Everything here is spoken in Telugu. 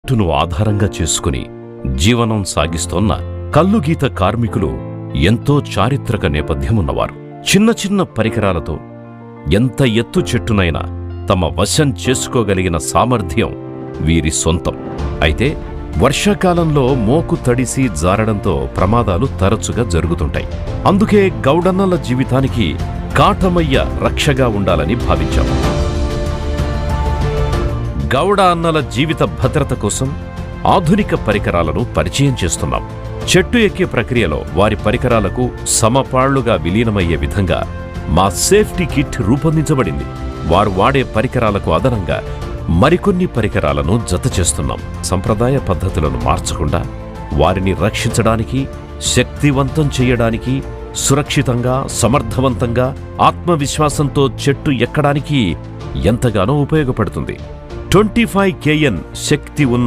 చెట్టును ఆధారంగా చేసుకుని జీవనం సాగిస్తోన్న కల్లుగీత కార్మికులు ఎంతో చారిత్రక నేపథ్యమున్నవారు. చిన్న చిన్న పరికరాలతో ఎంత ఎత్తు చెట్టునైనా తమ వశం చేసుకోగలిగిన సామర్థ్యం వీరి సొంతం. అయితే వర్షాకాలంలో మోకు తడిసి జారడంతో ప్రమాదాలు తరచుగా జరుగుతుంటాయి. అందుకే గౌడన్నల జీవితానికి కాటమయ్య రక్షగా ఉండాలని భావించాం. గౌడ అన్నల జీవిత భద్రత కోసం ఆధునిక పరికరాలను పరిచయం చేస్తున్నాం. చెట్టు ఎక్కే ప్రక్రియలో వారి పరికరాలకు సమపాళ్లుగా విలీనమయ్యే విధంగా మా సేఫ్టీ కిట్ రూపొందించబడింది. వారు వాడే పరికరాలకు అదనంగా మరికొన్ని పరికరాలను జత చేస్తున్నాం. సంప్రదాయ పద్ధతులను మార్చకుండా వారిని రక్షించడానికి, శక్తివంతం చేయడానికి, సురక్షితంగా, సమర్థవంతంగా, ఆత్మవిశ్వాసంతో చెట్టు ఎక్కడానికి ఎంతగానో ఉపయోగపడుతుంది. 25 kN శక్తి ఉన్న